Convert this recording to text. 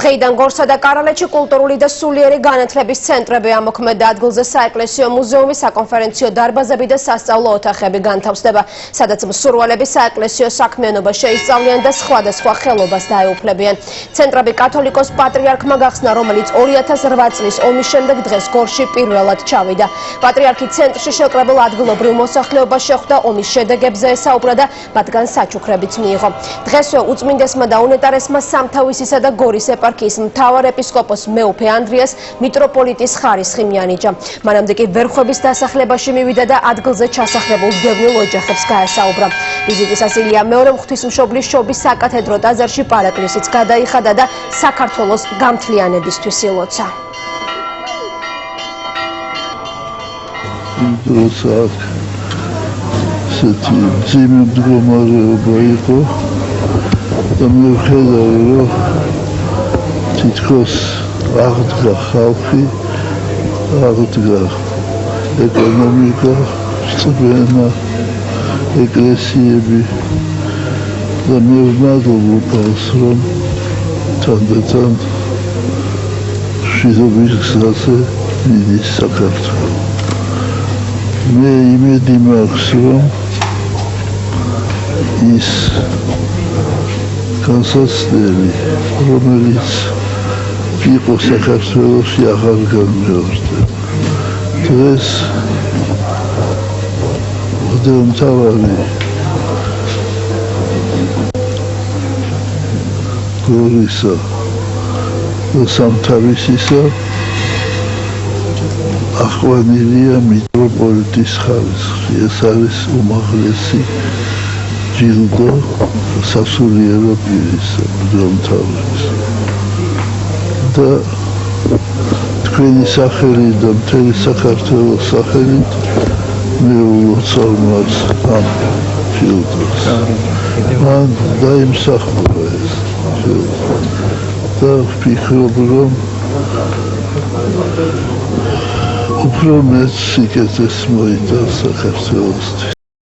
დღეიდან გორსა და კარალეთში კულტურული და სულიერი განათლების ცენტრები ამოქმედა. ადგილზე საეკლესიო მუზეუმი, საკონფერენციო დარბაზები და სასწავლო ოთახები განთავსდება, სადაც მსურველები საეკლესიო საქმიანობა შეისწავლიან და სხვადასხვა ხელობას დაეუფლებიან. ცენტრები კათოლიკოს პატრიარქმა გახსნა, რომელიც 2008 წლის ომის შემდეგ დღეს გორში პირველად ჩავიდა. პატრიარქი ცენტრში შეკრებილ ადგილობრივ მოსახლეობას შეხვდა, ომის შედეგებზე ესაუბრა და მათგან საჩუქრებიც მიიღო. დღესვე უწმინდესმა და უნეტარესმა სამთავისისა და გორის ეპარქიის მთავარ ეპისკოპოს მეუფე ანდრიას მიტროპოლიტის ხარისხი მიანიჭა. მანამდე კი ვერხვების დასახლებაში მივიდა და ადგილზე ჩასახლებულ დევნილ ოჯახებს გაესაუბრა. ვიზიტისას ილია მეორე ღვთისმშობლის შობის საკათედრო ტაძარში პარაკლისიც გადაიხადა და საქართველოს გამთლიანებისთვის ილოცა. ესეთი მძიმე მდგომარეობა იყო და მე ვხედავ, რომ თითქოს აღდგა ხალხი, აღდგა ეკონომიკა, წვენა, ეკლესიები და მე ვმადლობს, რომ თანდათან მშვიდობის გზაზე მიდის საქართველო. მე იმედი მაქვს, რომ ის განსაცდელი, რომელიც იყო საქართველოში, აღარ განმეორდება. დღეს მღვდელმთავარი გორისა და სამთავისისა აყვანილია მიტროპოლიტის ხარისხი. ეს არის უმაღლესი ჯილდო სასულიერო პირისა, მღვდელმთავრის. და თქვენი სახელით და მთელი საქართველოს სახელით მე ულოცავ მას ამ ჯილდოს. მან დაიმსახურა ეს ჯილდო და ვფიქრობ, რომ უფრო მეც სიკეთეს მოიტანს საქართველოსთვის.